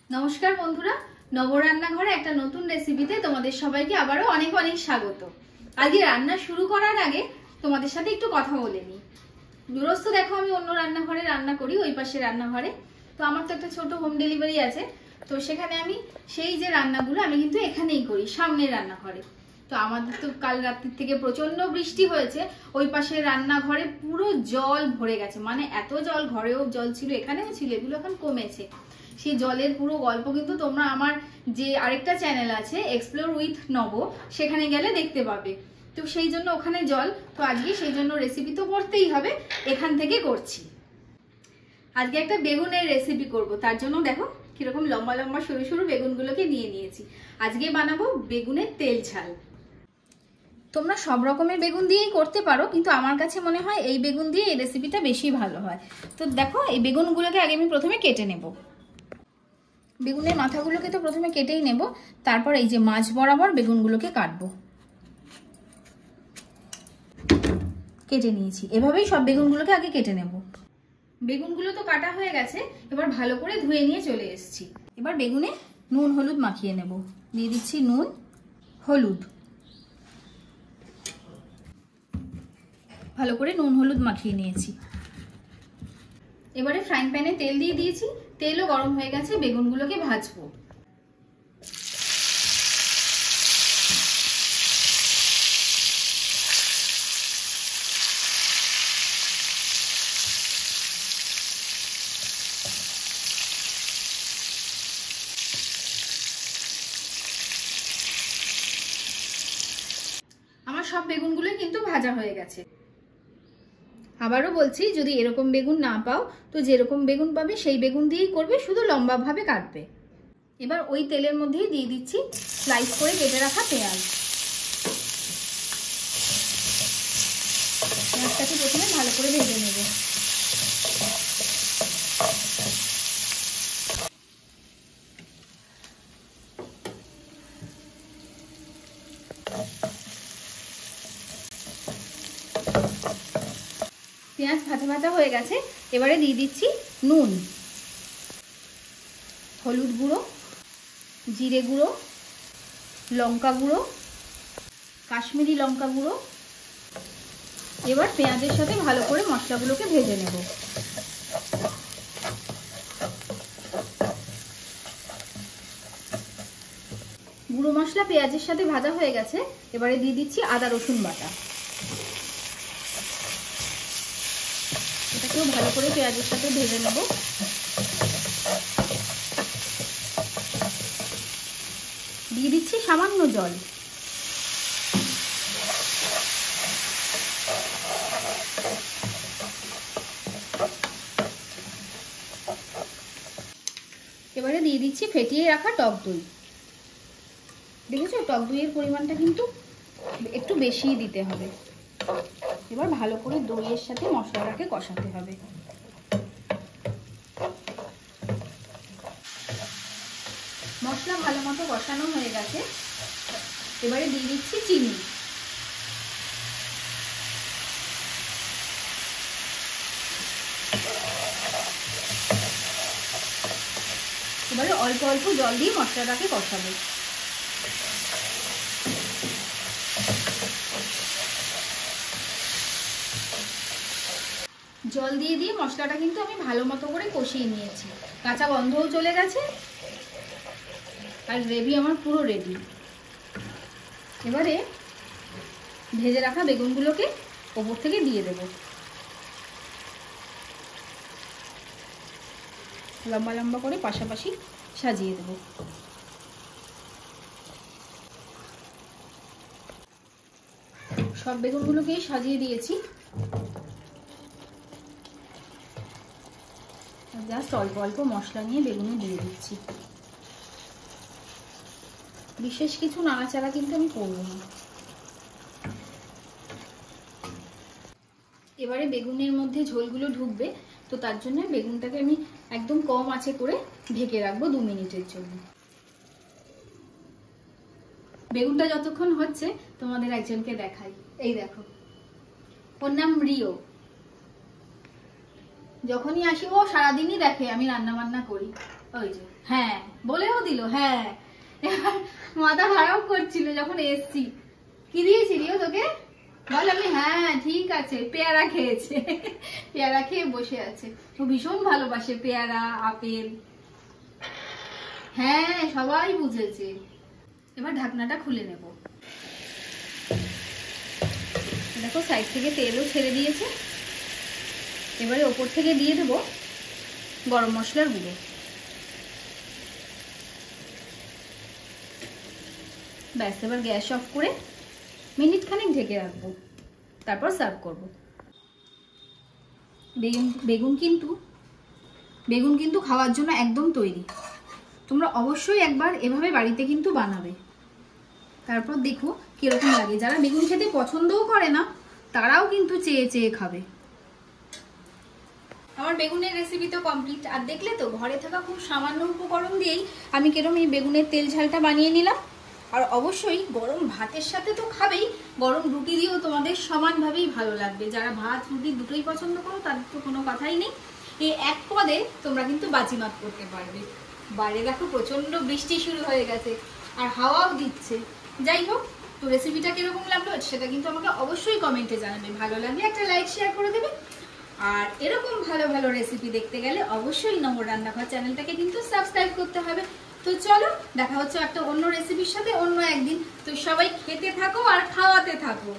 নমস্কার বন্ধুরা, নবরান্নাঘরে একটা নতুন রেসিপিতে তোমাদের সবাইকে আবারও অনেক অনেক স্বাগত। আজকে রান্না শুরু করার আগে তোমাদের সাথে একটু কথা বলে নিই। রোজ তো দেখো আমি অন্য রান্নাঘরে রান্না করি, ওই পাশে রান্নাঘরে। তো আমার তো একটা ছোট হোম ডেলিভারি আছে, তো সেখানে আমি সেই যে রান্নাগুলো আমি কিন্তু এখানেই করি, সামনের রান্নাঘরে। তো আমাদের তো কাল রাত্রির থেকে প্রচন্ড বৃষ্টি হয়েছে, ওই পাশে রান্নাঘরে পুরো জল ভরে গেছে, মানে এত জল, ঘরেও জল ছিল, এখানেও ছিল, এগুলো এখন কমেছে। সেই জলের পুরো গল্প কিন্তু তোমরা আমার যে আরেকটা চ্যানেল আছে এক্সপ্লোর উইথ নব, সেখানে গেলে দেখতে পাবে। তো সেই জন্য ওখানে জল, তো আজকে সেই জন্য রেসিপি তো করতেই হবে, এখান থেকে করছি। আজকে একটা বেগুনের রেসিপি করব, তার জন্য দেখো কিরকম লম্বা লম্বা সরু সরু বেগুনগুলোকে নিয়ে নিয়েছি। আজকে বানাবো বেগুনের তেল ঝাল। তোমরা সব রকমের বেগুন দিয়েই করতে পারো, কিন্তু আমার কাছে মনে হয় এই বেগুন দিয়ে এই রেসিপিটা বেশি ভালো হয়। তো দেখো এই বেগুনগুলোকে আগে আমি প্রথমে কেটে নেব। বেগুনের মাথাগুলোকে তো প্রথমে কেটেই নেব, তারপর এই যে মাছ বরাবর বেগুনগুলোকে কাটবো। কেটে নিয়েছি, এভাবেই সব বেগুনগুলোকে আগে কেটে নেব। বেগুনগুলো তো কাটা হয়ে গেছে, এবার ভালো করে ধুয়ে নিয়ে চলে এসেছি। এবার বেগুনে নুন হলুদ মাখিয়ে নেব। দিয়ে দিচ্ছি নুন হলুদ, ভালো করে নুন হলুদ মাখিয়ে নিয়েছি। এবারে ফ্রাইং প্যানে তেল দিয়ে দিয়েছি, তেলও গরম হয়ে গেছে, বেগুনগুলোকে ভাজবো। আমার সব বেগুনগুলো কিন্তু ভাজা হয়ে গেছে। আবারও বলছি, যদি এরকম বেগুন না পাও তো যেরকম বেগুন পাবে সেই বেগুন দিয়েই করবে, শুধু লম্বা ভাবে কাটবে। এবার ওই তেলের মধ্যেই দিয়ে দিচ্ছি স্লাইস করে কেটে রাখা পেঁয়াজ। পেঁয়াজটাকে প্রথমে ভালো করে ভেজে নেব। পেঁয়াজ ভাজা ভাজা হয়ে গেছে, এবারে দিয়ে দিচ্ছি নুন, হলুদ গুঁড়ো, জিরে গুঁড়ো, লঙ্কা গুঁড়ো, কাশ্মীরি লঙ্কা গুঁড়ো। এবার পেঁয়াজের সাথে ভালো করে মশলাগুলোকে ভেজে নেব। গুঁড়ো মশলা পেঁয়াজের সাথে ভাজা হয়ে গেছে, এবারে দিয়ে দিচ্ছি আদা রসুন বাটা। এটাকেও ভালো করে পেঁয়াজের সাথে ভেজে নেব। দিয়ে দিচ্ছি সামান্য জল। এবারে দিয়ে দিচ্ছি ফেটিয়ে রাখা টক দই। দেখেছো, টক দইয়ের পরিমাণটা কিন্তু একটু বেশিই দিতে হবে। এবার ভালো করে দইয়ের সাথে মশলাটাকে কষাতে হবে। মশলা ভালো মতো কষানো হয়ে গেছে, এবারে দিয়ে দিচ্ছি চিনি। এবারে অল্প অল্প জল দিয়ে মশলাটাকে কষাবো। জল দিয়ে দিয়ে মশলাটা কিন্তু আমি ভালো মতো করে কষিয়ে নিয়েছি, কাঁচা গন্ধও চলে গেছে, আর গ্রেভি আমার পুরো রেডি। এবারে ভেজে রাখা বেগুনগুলোকে ওপর থেকে দিয়ে দেব। লম্বা লম্বা করে পাশাপাশি সাজিয়ে দেব। সব বেগুনগুলোকেই সাজিয়ে দিয়েছি, জাস্ট অল্প অল্প মশলা নিয়ে বেগুনে দিয়ে দিচ্ছি। বিশেষ কিছু নাড়াচাড়া কিন্তু আমি করব না। এবারে বেগুনের মধ্যে ঝোলগুলো ঢুকবে, তো তার জন্য বেগুনটাকে আমি একদম কম আঁচে করে ঢেকে রাখবো 2 মিনিটের জন্য। বেগুনটা যতক্ষণ হচ্ছে তোমাদের একজনকে দেখাই। এই দেখো, ওর নাম রিও। যখনই আসি ও সারাদিনই দেখে আমি রান্না বান্না করি, ওই যে হ্যাঁ বলেও দিল। হ্যাঁ এবার মাথা খারাপ করছিল যখন এসছি, কি দিয়েছি রিও তোকে বল। আমি হ্যাঁ ঠিক আছে, পেয়ারা খেয়েছে, পেয়ারা খেয়ে বসে আছে। ও ভীষণ ভালোবাসে পেয়ারা, আপেল। হ্যাঁ সবাই বুঝেছে। এবার ঢাকনাটা খুলে নেব। দেখো সাইড থেকে তেলও ছেড়ে দিয়েছে। এবারে ওপর থেকে দিয়ে দেবো গরম মশলার গুঁড়ো। ব্যাস, এবার গ্যাস অফ করে মিনিট খানেক ঢেকে রাখবো, তারপর সার্ভ করব। বেগুন কিন্তু খাওয়ার জন্য একদম তৈরি। তোমরা অবশ্যই একবার এভাবে বাড়িতে কিন্তু বানাবে, তারপর দেখো কিরকম লাগে। যারা বেগুন খেতে পছন্দও করে না তারাও কিন্তু চেয়ে চেয়ে খাবে। আমার বেগুনের রেসিপি তো কমপ্লিট। আর দেখলে তো ঘরে থাকা খুব সামান্য উপকরণ দিয়েই আমি কিরকম এই বেগুনের তেল ঝালটা বানিয়ে নিলাম। আর অবশ্যই গরম ভাতের সাথে তো খাবেই, গরম রুটি দিয়েও তোমাদের সমানভাবেই ভালো লাগবে। যারা ভাত রুটি দুটোই পছন্দ করো তাদের তো কোনো কথাই নেই। এই এক পদে তোমরা কিন্তু বাজিমাত করতে পারবে। বাইরে দেখো প্রচন্ড বৃষ্টি শুরু হয়ে গেছে আর হাওয়াও দিচ্ছে। যাই হোক, তো রেসিপিটা কিরকম লাগলো সেটা কিন্তু আমাকে অবশ্যই কমেন্টে জানাবে। ভালো লাগলে একটা লাইক শেয়ার করে দেবে। আর এরকম ভালো ভালো রেসিপি দেখতে গেলে অবশ্যই নম্বর রান্নাঘর চ্যানেলটাকে কিন্তু সাবস্ক্রাইব করতে হবে। তো চলো, দেখা হচ্ছে একটা অন্য রেসিপির সাথে অন্য একদিন। তো সবাই খেতে থাকো আর খাওয়াতে থাকো।